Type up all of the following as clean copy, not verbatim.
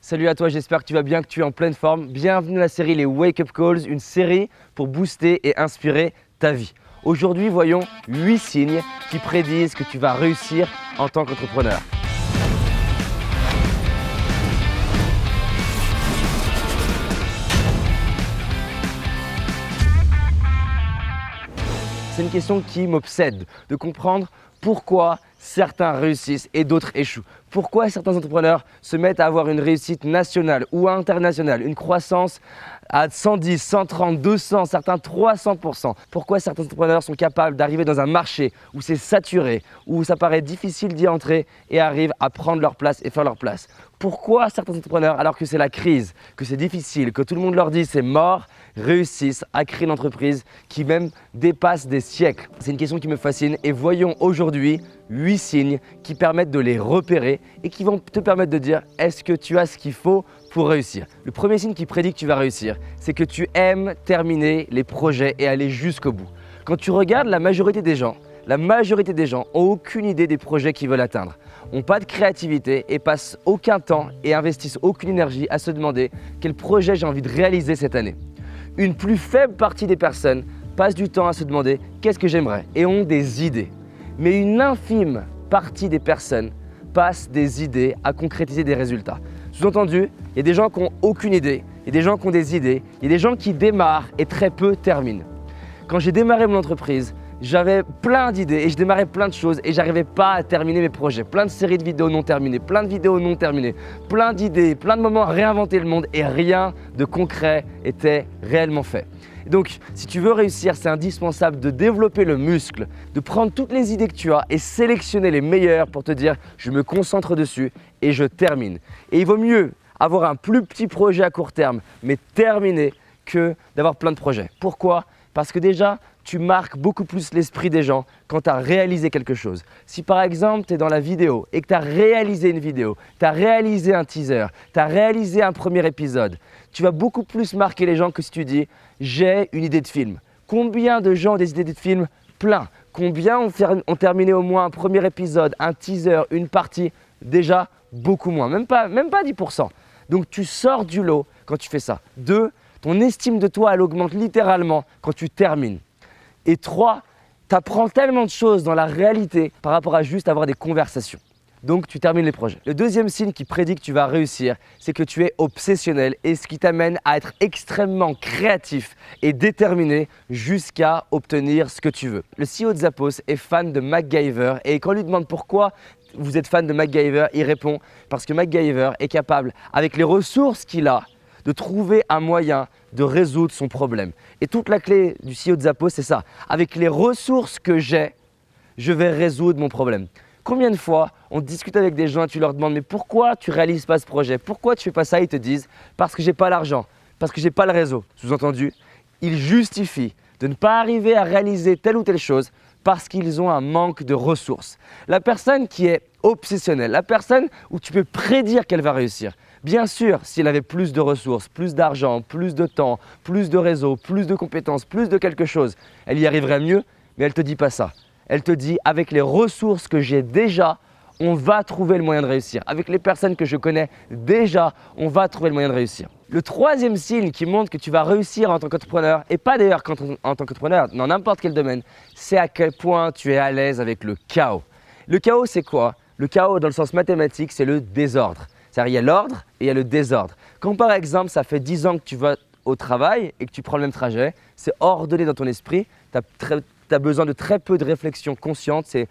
Salut à toi, j'espère que tu vas bien, que tu es en pleine forme. Bienvenue dans la série Les Wake Up Calls, une série pour booster et inspirer ta vie. Aujourd'hui, voyons 8 signes qui prédisent que tu vas réussir en tant qu'entrepreneur. C'est une question qui m'obsède, de comprendre pourquoi certains réussissent et d'autres échouent. Pourquoi certains entrepreneurs se mettent à avoir une réussite nationale ou internationale, une croissance à 110, 130, 200, certains 300%. Pourquoi certains entrepreneurs sont capables d'arriver dans un marché où c'est saturé, où ça paraît difficile d'y entrer et arrivent à prendre leur place et faire leur place. Pourquoi certains entrepreneurs, alors que c'est la crise, que c'est difficile, que tout le monde leur dit c'est mort, réussissent à créer une entreprise qui même dépasse des siècles? C'est une question qui me fascine et voyons aujourd'hui 8 signes qui permettent de les repérer et qui vont te permettre de dire est-ce que tu as ce qu'il faut pour réussir. Le premier signe qui prédit que tu vas réussir, c'est que tu aimes terminer les projets et aller jusqu'au bout. Quand tu regardes la majorité des gens ont aucune idée des projets qu'ils veulent atteindre, n'ont pas de créativité et passent aucun temps et investissent aucune énergie à se demander quel projet j'ai envie de réaliser cette année. Une plus faible partie des personnes passent du temps à se demander qu'est-ce que j'aimerais et ont des idées. Mais une infime partie des personnes passent des idées à concrétiser des résultats. Sous-entendu, il y a des gens qui n'ont aucune idée, il y a des gens qui ont des idées, il y a des gens qui démarrent et très peu terminent. Quand j'ai démarré mon entreprise, j'avais plein d'idées et je démarrais plein de choses et j'arrivais pas à terminer mes projets. Plein de séries de vidéos non terminées, plein de vidéos non terminées, plein d'idées, plein de moments à réinventer le monde et rien de concret était réellement fait. Donc, si tu veux réussir, c'est indispensable de développer le muscle, de prendre toutes les idées que tu as et sélectionner les meilleures pour te dire je me concentre dessus et je termine. Et il vaut mieux avoir un plus petit projet à court terme, mais terminé, que d'avoir plein de projets. Pourquoi? Parce que déjà, tu marques beaucoup plus l'esprit des gens quand tu as réalisé quelque chose. Si par exemple, tu es dans la vidéo et que tu as réalisé une vidéo, tu as réalisé un teaser, tu as réalisé un premier épisode, tu vas beaucoup plus marquer les gens que si tu dis « j'ai une idée de film ». Combien de gens ont des idées de film? Plein. Combien ont terminé au moins un premier épisode, un teaser, une partie? Déjà, beaucoup moins, même pas 10%. Donc tu sors du lot quand tu fais ça. 2, ton estime de toi, elle augmente littéralement quand tu termines. Et 3, tu apprends tellement de choses dans la réalité par rapport à juste avoir des conversations. Donc, tu termines les projets. Le deuxième signe qui prédit que tu vas réussir, c'est que tu es obsessionnel et ce qui t'amène à être extrêmement créatif et déterminé jusqu'à obtenir ce que tu veux. Le CEO de Zappos est fan de MacGyver et quand on lui demande pourquoi vous êtes fan de MacGyver, il répond parce que MacGyver est capable, avec les ressources qu'il a, de trouver un moyen de résoudre son problème. Et toute la clé du CEO de Zappos, c'est ça. Avec les ressources que j'ai, je vais résoudre mon problème. Combien de fois on discute avec des gens et tu leur demandes « mais pourquoi tu ne réalises pas ce projet? Pourquoi tu ne fais pas ça ?» Ils te disent « parce que je n'ai pas l'argent, parce que je n'ai pas le réseau ». Sous-entendu, ils justifient de ne pas arriver à réaliser telle ou telle chose parce qu'ils ont un manque de ressources. La personne qui est obsessionnelle, la personne où tu peux prédire qu'elle va réussir, bien sûr, si elle avait plus de ressources, plus d'argent, plus de temps, plus de réseau, plus de compétences, plus de quelque chose, elle y arriverait mieux, mais elle ne te dit pas ça. Elle te dit, avec les ressources que j'ai déjà, on va trouver le moyen de réussir. Avec les personnes que je connais déjà, on va trouver le moyen de réussir. Le troisième signe qui montre que tu vas réussir en tant qu'entrepreneur, et pas d'ailleurs en tant qu'entrepreneur, dans n'importe quel domaine, c'est à quel point tu es à l'aise avec le chaos. Le chaos, c'est quoi? Le chaos, dans le sens mathématique, c'est le désordre. C'est-à-dire, il y a l'ordre et il y a le désordre. Quand par exemple, ça fait 10 ans que tu vas au travail et que tu prends le même trajet, c'est ordonné dans ton esprit, tu as besoin de très peu de réflexion consciente, c'est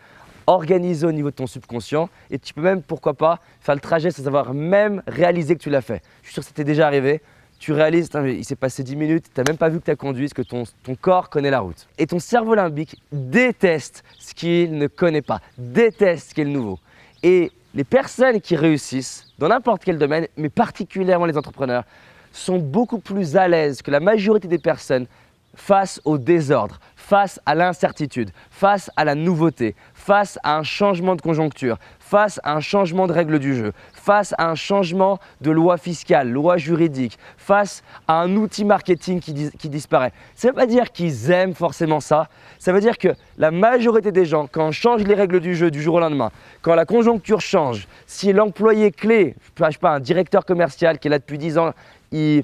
organisé au niveau de ton subconscient et tu peux même, pourquoi pas, faire le trajet sans avoir même réalisé que tu l'as fait. Je suis sûr que ça t'est déjà arrivé, tu réalises, il s'est passé 10 minutes, tu n'as même pas vu que tu as conduit, parce que ton corps connaît la route. Et ton cerveau limbique déteste ce qu'il ne connaît pas, déteste ce qui est le nouveau. Et les personnes qui réussissent dans n'importe quel domaine, mais particulièrement les entrepreneurs, sont beaucoup plus à l'aise que la majorité des personnes face au désordre, face à l'incertitude, face à la nouveauté, face à un changement de conjoncture, face à un changement de règles du jeu, face à un changement de loi fiscale, loi juridique, face à un outil marketing qui disparaît. Ça ne veut pas dire qu'ils aiment forcément ça. Ça veut dire que la majorité des gens, quand on change les règles du jeu du jour au lendemain, quand la conjoncture change, si l'employé clé, je sais pas, un directeur commercial qui est là depuis 10 ans, il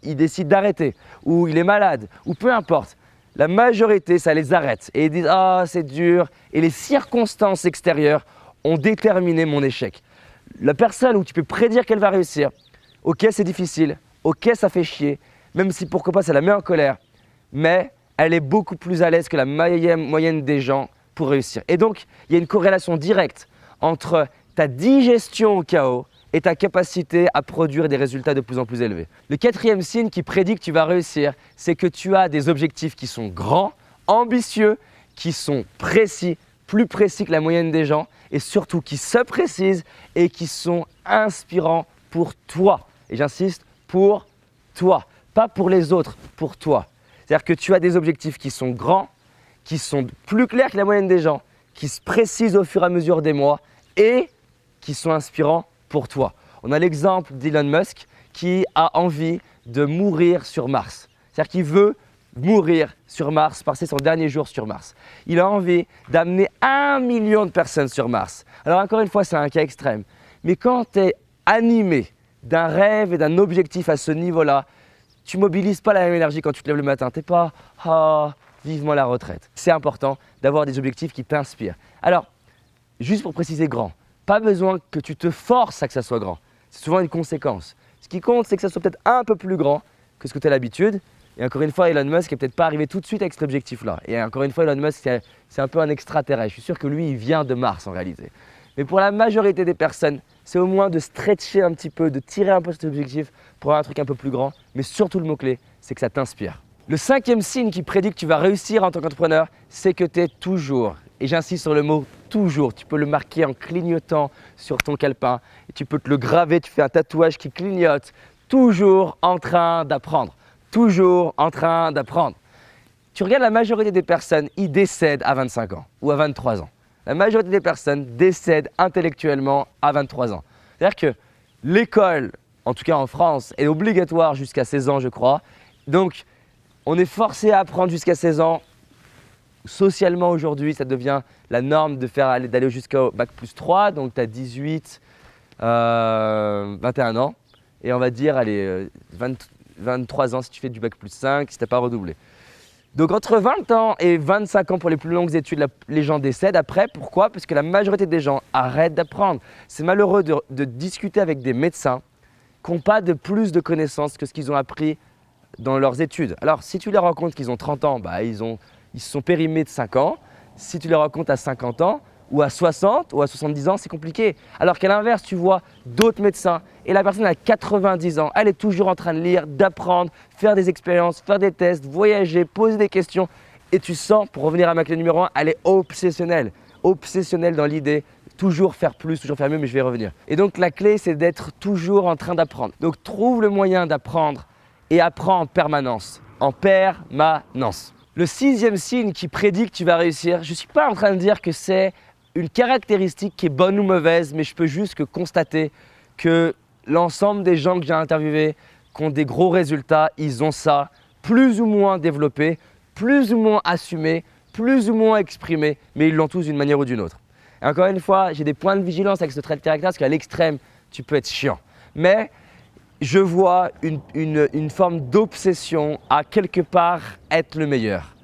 décide d'arrêter, ou il est malade, ou peu importe, la majorité, ça les arrête et ils disent « Ah, c'est dur » et les circonstances extérieures ont déterminé mon échec. La personne où tu peux prédire qu'elle va réussir, ok, c'est difficile, ok, ça fait chier, même si pourquoi pas ça la met en colère, mais elle est beaucoup plus à l'aise que la moyenne des gens pour réussir. Et donc, il y a une corrélation directe entre ta digestion au chaos et ta capacité à produire des résultats de plus en plus élevés. Le quatrième signe qui prédit que tu vas réussir, c'est que tu as des objectifs qui sont grands, ambitieux, qui sont précis, plus précis que la moyenne des gens et surtout qui se précisent et qui sont inspirants pour toi. Et j'insiste, pour toi, pas pour les autres, pour toi. C'est-à-dire que tu as des objectifs qui sont grands, qui sont plus clairs que la moyenne des gens, qui se précisent au fur et à mesure des mois et qui sont inspirants pour toi. On a l'exemple d'Elon Musk qui a envie de mourir sur Mars. C'est-à-dire qu'il veut mourir sur Mars, passer son dernier jour sur Mars. Il a envie d'amener 1 million de personnes sur Mars. Alors encore une fois, c'est un cas extrême. Mais quand tu es animé d'un rêve et d'un objectif à ce niveau-là, tu ne mobilises pas la même énergie quand tu te lèves le matin. Tu n'es pas « Ah, vivement la retraite ». C'est important d'avoir des objectifs qui t'inspirent. Alors, juste pour préciser grand, pas besoin que tu te forces à que ça soit grand. C'est souvent une conséquence. Ce qui compte, c'est que ça soit peut-être un peu plus grand que ce que tu as l'habitude. Et encore une fois, Elon Musk n'est peut-être pas arrivé tout de suite avec cet objectif-là. Et encore une fois, Elon Musk, c'est un peu un extraterrestre. Je suis sûr que lui, il vient de Mars en réalité. Mais pour la majorité des personnes, c'est au moins de stretcher un petit peu, de tirer un peu cet objectif pour avoir un truc un peu plus grand. Mais surtout, le mot-clé, c'est que ça t'inspire. Le cinquième signe qui prédit que tu vas réussir en tant qu'entrepreneur, c'est que tu es toujours, et j'insiste sur le mot toujours, tu peux le marquer en clignotant sur ton calepin, et tu peux te le graver, tu fais un tatouage qui clignote, toujours en train d'apprendre, toujours en train d'apprendre. Tu regardes la majorité des personnes, ils décèdent à 25 ans ou à 23 ans. La majorité des personnes décèdent intellectuellement à 23 ans. C'est-à-dire que l'école, en tout cas en France, est obligatoire jusqu'à 16 ans, je crois. Donc, on est forcé à apprendre jusqu'à 16 ans. Socialement, aujourd'hui, ça devient la norme d'aller jusqu'au bac plus 3. Donc, tu as 18, 21 ans. Et on va dire, allez, 23 ans si tu fais du bac plus 5, si tu n'as pas redoublé. Donc, entre 20 ans et 25 ans pour les plus longues études, les gens décèdent après. Pourquoi? Parce que la majorité des gens arrêtent d'apprendre. C'est malheureux de discuter avec des médecins qui n'ont pas de plus de connaissances que ce qu'ils ont appris dans leurs études. Alors, si tu les racontes qu'ils ont 30 ans, bah, ils se sont périmés de 5 ans. Si tu les racontes à 50 ans, ou à 60 ou à 70 ans, c'est compliqué. Alors qu'à l'inverse, tu vois d'autres médecins et la personne a 90 ans, elle est toujours en train de lire, d'apprendre, faire des expériences, faire des tests, voyager, poser des questions. Et tu sens, pour revenir à ma clé numéro 1, elle est obsessionnelle. Obsessionnelle dans l'idée, toujours faire plus, toujours faire mieux, mais je vais y revenir. Et donc la clé, c'est d'être toujours en train d'apprendre. Donc trouve le moyen d'apprendre et apprends en permanence. En permanence. Le sixième signe qui prédit que tu vas réussir, je ne suis pas en train de dire que c'est une caractéristique qui est bonne ou mauvaise, mais je peux juste que constater que l'ensemble des gens que j'ai interviewés qui ont des gros résultats, ils ont ça plus ou moins développé, plus ou moins assumé, plus ou moins exprimé, mais ils l'ont tous d'une manière ou d'une autre. Et encore une fois, j'ai des points de vigilance avec ce trait de caractère parce qu'à l'extrême, tu peux être chiant. Mais je vois une forme d'obsession à quelque part être le meilleur.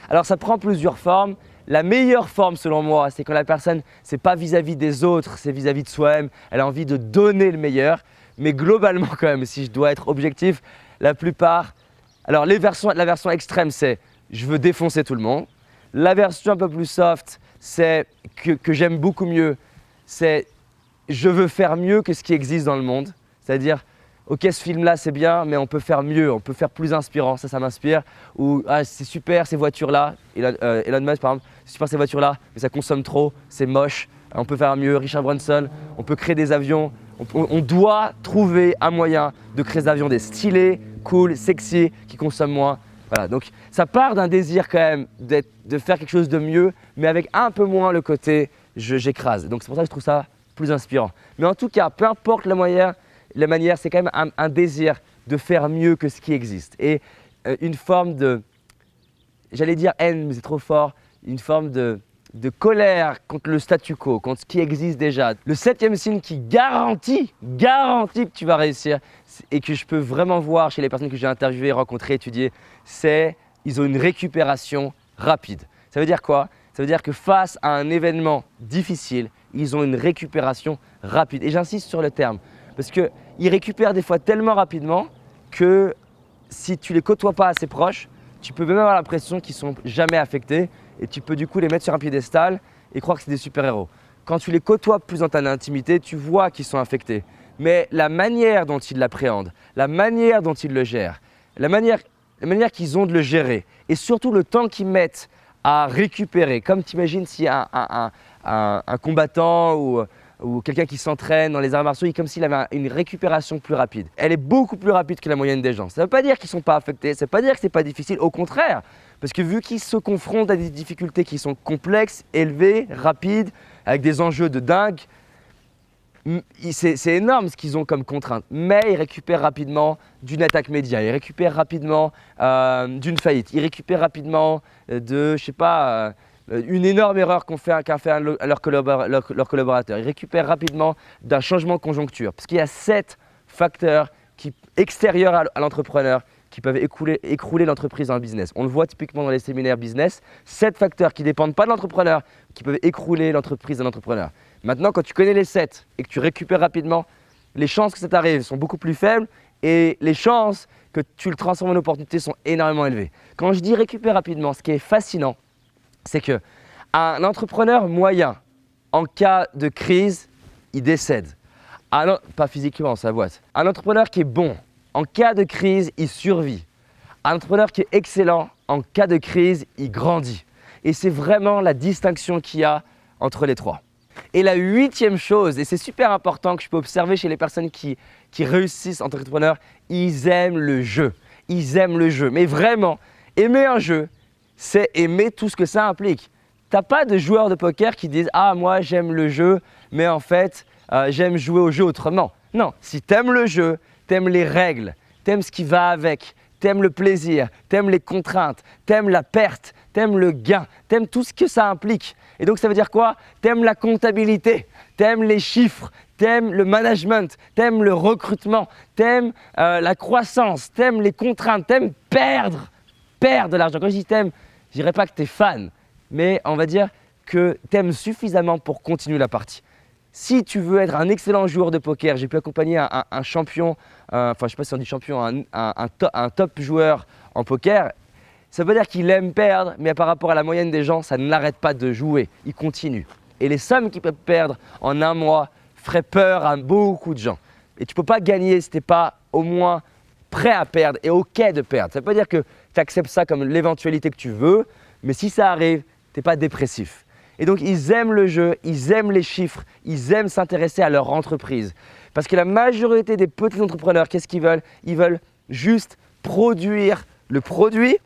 Alors ça prend plusieurs formes. La meilleure forme selon moi, c'est quand la personne, ce n'est pas vis-à-vis des autres, c'est vis-à-vis de soi-même. Elle a envie de donner le meilleur. Mais globalement quand même, si je dois être objectif, la plupart… Alors la version extrême, c'est je veux défoncer tout le monde. La version un peu plus soft, c'est que j'aime beaucoup mieux, c'est je veux faire mieux que ce qui existe dans le monde. C'est-à-dire, ok, ce film-là, c'est bien, mais on peut faire mieux, on peut faire plus inspirant, ça m'inspire. Ou ah, c'est super ces voitures-là, Elon Musk par exemple, c'est super ces voitures-là, mais ça consomme trop, c'est moche, on peut faire mieux. Richard Branson, on peut créer des avions, on doit trouver un moyen de créer des avions, des stylés, cool, sexy, qui consomment moins. Voilà, donc ça part d'un désir quand même de faire quelque chose de mieux, mais avec un peu moins le côté j'écrase. Donc c'est pour ça que je trouve ça plus inspirant. Mais en tout cas, peu importe la manière, c'est quand même un désir de faire mieux que ce qui existe. Et une forme de, j'allais dire haine, mais c'est trop fort, une forme de colère contre le statu quo, contre ce qui existe déjà. Le 7e signe qui garantit que tu vas réussir et que je peux vraiment voir chez les personnes que j'ai interviewées, rencontrées, étudiées, c'est ils ont une récupération rapide. Ça veut dire quoi? Ça veut dire que face à un événement difficile, ils ont une récupération rapide. Et j'insiste sur le terme parce qu'ils récupèrent des fois tellement rapidement que si tu les côtoies pas assez proches, tu peux même avoir l'impression qu'ils ne sont jamais affectés et tu peux du coup les mettre sur un piédestal et croire que c'est des super-héros. Quand tu les côtoies plus dans ta intimité, tu vois qu'ils sont affectés. Mais la manière dont ils l'appréhendent, la manière dont ils le gèrent, la manière qu'ils ont de le gérer et surtout le temps qu'ils mettent à récupérer. Comme tu imagines si un combattant ou quelqu'un qui s'entraîne dans les arts martiaux, comme s'il avait une récupération plus rapide. Elle est beaucoup plus rapide que la moyenne des gens. Ça ne veut pas dire qu'ils ne sont pas affectés, ça ne veut pas dire que ce n'est pas difficile, au contraire. Parce que vu qu'ils se confrontent à des difficultés qui sont complexes, élevées, rapides, avec des enjeux de dingue, c'est énorme ce qu'ils ont comme contrainte. Mais ils récupèrent rapidement d'une attaque média, ils récupèrent rapidement d'une faillite, ils récupèrent rapidement de, je sais pas, une énorme erreur qu'a fait leur collaborateur. Ils récupèrent rapidement d'un changement de conjoncture. Parce qu'il y a 7 facteurs extérieurs à l'entrepreneur qui peuvent écrouler l'entreprise dans le business. On le voit typiquement dans les séminaires business, 7 facteurs qui ne dépendent pas de l'entrepreneur, qui peuvent écrouler l'entreprise d'un entrepreneur. Maintenant, quand tu connais les 7 et que tu récupères rapidement, les chances que ça t'arrive sont beaucoup plus faibles et les chances que tu le transformes en opportunité sont énormément élevées. Quand je dis récupérer rapidement, ce qui est fascinant, c'est qu'un entrepreneur moyen, en cas de crise, il décède. Pas physiquement, sa boîte. Un entrepreneur qui est bon, en cas de crise, il survit. Un entrepreneur qui est excellent, en cas de crise, il grandit. Et c'est vraiment la distinction qu'il y a entre les trois. Et la 8e chose, et c'est super important que je peux observer chez les personnes qui réussissent en tant qu'entrepreneurs, ils aiment le jeu. Ils aiment le jeu. Mais vraiment, aimer un jeu, c'est aimer tout ce que ça implique. Tu n'as pas de joueurs de poker qui disent « Ah, moi j'aime le jeu, mais en fait, j'aime jouer au jeu autrement. » Non, si tu aimes le jeu, tu aimes les règles, tu aimes ce qui va avec, tu aimes le plaisir, tu aimes les contraintes, tu aimes la perte, tu aimes le gain, tu aimes tout ce que ça implique. Et donc ça veut dire quoi? Tu aimes la comptabilité, tu aimes les chiffres, tu aimes le management, tu aimes le recrutement, tu aimes la croissance, tu aimes les contraintes, tu aimes perdre de l'argent. Quand je dis t'aimes, je dirais pas que tu es fan, mais on va dire que tu aimes suffisamment pour continuer la partie. Si tu veux être un excellent joueur de poker, j'ai pu accompagner un champion, enfin je ne sais pas si on dit champion, un top joueur en poker. Ça veut dire qu'il aime perdre, mais par rapport à la moyenne des gens, ça ne l'arrête pas de jouer, il continue. Et les sommes qu'il peut perdre en un mois feraient peur à beaucoup de gens. Et tu ne peux pas gagner si tu n'es pas au moins prêt à perdre et OK de perdre. Ça ne veut pas dire que tu acceptes ça comme l'éventualité que tu veux, mais si ça arrive, tu n'es pas dépressif. Et donc, ils aiment le jeu, ils aiment les chiffres, ils aiment s'intéresser à leur entreprise. Parce que la majorité des petits entrepreneurs, qu'est-ce qu'ils veulent? Ils veulent juste produire le produit,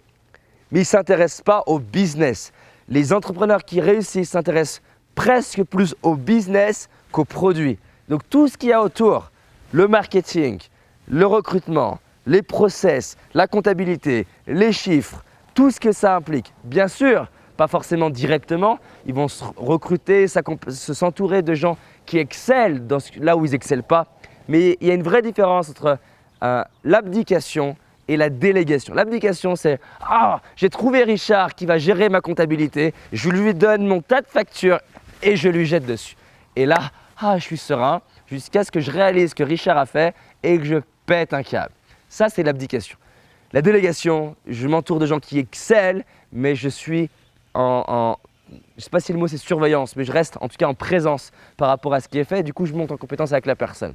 mais ils ne s'intéressent pas au business. Les entrepreneurs qui réussissent s'intéressent presque plus au business qu'au produit. Donc, tout ce qu'il y a autour, le marketing, le recrutement, les process, la comptabilité, les chiffres, tout ce que ça implique. Bien sûr, pas forcément directement, ils vont se recruter, s'entourer de gens qui excellent là où ils n'excellent pas. Mais il y a une vraie différence entre l'abdication et la délégation. L'abdication, c'est « Ah, j'ai trouvé Richard qui va gérer ma comptabilité, je lui donne mon tas de factures et je lui jette dessus. » Et là, je suis serein jusqu'à ce que je réalise ce que Richard a fait et que je pète un câble. Ça, c'est l'abdication. La délégation, je m'entoure de gens qui excellent, mais je suis je ne sais pas si le mot c'est surveillance, mais je reste en tout cas en présence par rapport à ce qui est fait et du coup je monte en compétence avec la personne.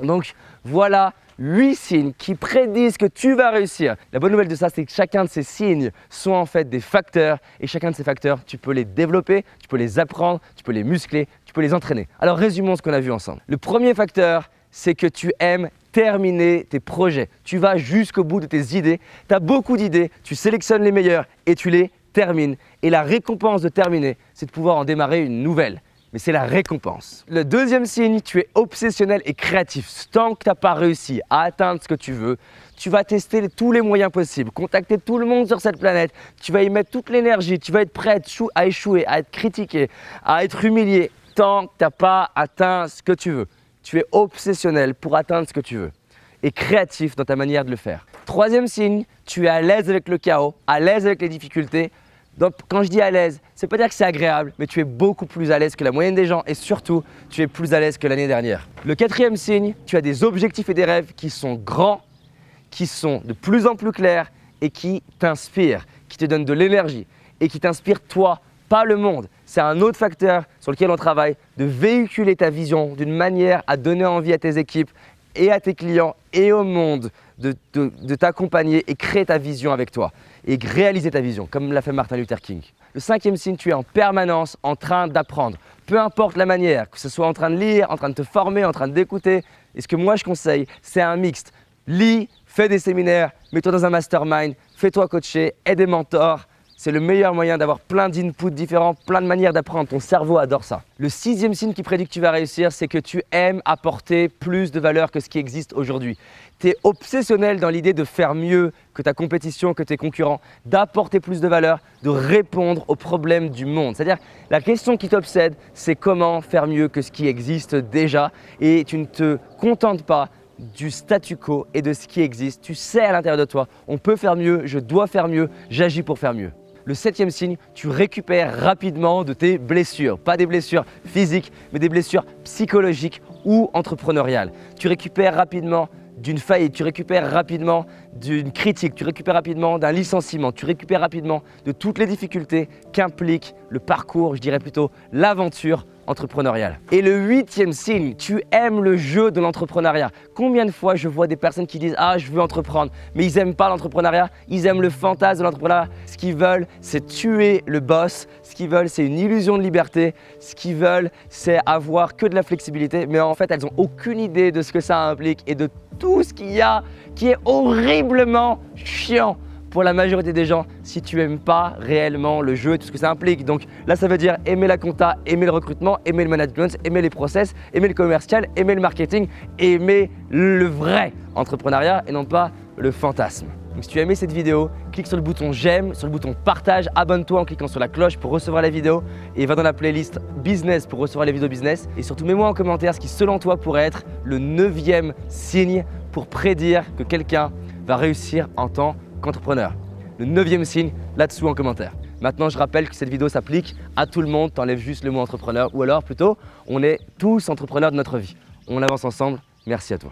Donc voilà 8 signes qui prédisent que tu vas réussir. La bonne nouvelle de ça, c'est que chacun de ces signes sont en fait des facteurs et chacun de ces facteurs, tu peux les développer, tu peux les apprendre, tu peux les muscler, tu peux les entraîner. Alors résumons ce qu'on a vu ensemble. Le premier facteur, c'est que tu aimes terminer tes projets. Tu vas jusqu'au bout de tes idées, tu as beaucoup d'idées, tu sélectionnes les meilleures et tu les termines. Et la récompense de terminer, c'est de pouvoir en démarrer une nouvelle. mais c'est la récompense. Le deuxième signe, tu es obsessionnel et créatif. Tant que tu n'as pas réussi à atteindre ce que tu veux, tu vas tester tous les moyens possibles, contacter tout le monde sur cette planète, tu vas y mettre toute l'énergie, tu vas être prêt à échouer, à être critiqué, à être humilié, tant que tu n'as pas atteint ce que tu veux. Tu es obsessionnel pour atteindre ce que tu veux et créatif dans ta manière de le faire. Troisième signe, tu es à l'aise avec le chaos, à l'aise avec les difficultés. Donc, quand je dis à l'aise, c'est pas dire que c'est agréable, mais tu es beaucoup plus à l'aise que la moyenne des gens et surtout, tu es plus à l'aise que l'année dernière. Le quatrième signe, tu as des objectifs et des rêves qui sont grands, qui sont de plus en plus clairs et qui t'inspirent, qui te donnent de l'énergie et qui t'inspirent toi, pas le monde. C'est un autre facteur sur lequel on travaille, de véhiculer ta vision d'une manière à donner envie à tes équipes et à tes clients et au monde de t'accompagner et créer ta vision avec toi et réaliser ta vision, comme l'a fait Martin Luther King. Le cinquième signe, tu es en permanence en train d'apprendre, peu importe la manière, que ce soit en train de lire, en train de te former, en train d'écouter. Et ce que moi je conseille, c'est un mixte. Lis, fais des séminaires, mets-toi dans un mastermind, fais-toi coacher, aie des mentors. C'est le meilleur moyen d'avoir plein d'inputs différents, plein de manières d'apprendre. Ton cerveau adore ça. Le sixième signe qui prédit que tu vas réussir, c'est que tu aimes apporter plus de valeur que ce qui existe aujourd'hui. Tu es obsessionnel dans l'idée de faire mieux que ta compétition, que tes concurrents, d'apporter plus de valeur, de répondre aux problèmes du monde. C'est-à-dire, la question qui t'obsède, c'est comment faire mieux que ce qui existe déjà et tu ne te contentes pas du statu quo et de ce qui existe. Tu sais à l'intérieur de toi, on peut faire mieux, je dois faire mieux, j'agis pour faire mieux. Le septième signe, tu récupères rapidement de tes blessures. Pas des blessures physiques, mais des blessures psychologiques ou entrepreneuriales. Tu récupères rapidement d'une faillite, tu récupères rapidement d'une critique, tu récupères rapidement d'un licenciement, tu récupères rapidement de toutes les difficultés qu'implique le parcours, je dirais plutôt l'aventure entrepreneuriale. Et le huitième signe, tu aimes le jeu de l'entrepreneuriat. Combien de fois je vois des personnes qui disent « Ah, je veux entreprendre », mais ils n'aiment pas l'entrepreneuriat, ils aiment le fantasme de l'entrepreneuriat. Ce qu'ils veulent, c'est tuer le boss. Ce qu'ils veulent, c'est une illusion de liberté. Ce qu'ils veulent, c'est avoir que de la flexibilité. Mais en fait, elles n'ont aucune idée de ce que ça implique et de tout ce qu'il y a qui est horriblement chiant pour la majorité des gens si tu n'aimes pas réellement le jeu et tout ce que ça implique. Donc là, ça veut dire aimer la compta, aimer le recrutement, aimer le management, aimer les process, aimer le commercial, aimer le marketing, aimer le vrai entrepreneuriat et non pas le fantasme. Donc si tu as aimé cette vidéo, clique sur le bouton j'aime, sur le bouton partage, abonne-toi en cliquant sur la cloche pour recevoir la vidéo et va dans la playlist business pour recevoir les vidéos business. Et surtout, mets-moi en commentaire ce qui selon toi pourrait être le 9e signe pour prédire que quelqu'un va réussir en tant qu'entrepreneur. Le 9e signe là-dessous en commentaire. Maintenant, je rappelle que cette vidéo s'applique à tout le monde, t'enlèves juste le mot entrepreneur ou alors plutôt, on est tous entrepreneurs de notre vie. On avance ensemble, merci à toi.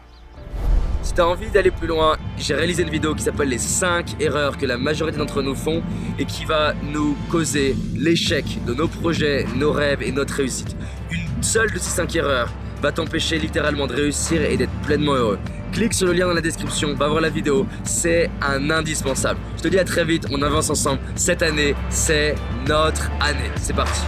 Si tu as envie d'aller plus loin, j'ai réalisé une vidéo qui s'appelle les 5 erreurs que la majorité d'entre nous font et qui va nous causer l'échec de nos projets, nos rêves et notre réussite. Une seule de ces 5 erreurs va t'empêcher littéralement de réussir et d'être pleinement heureux. Clique sur le lien dans la description, va voir la vidéo, c'est un indispensable. Je te dis à très vite, on avance ensemble. Cette année, c'est notre année. C'est parti.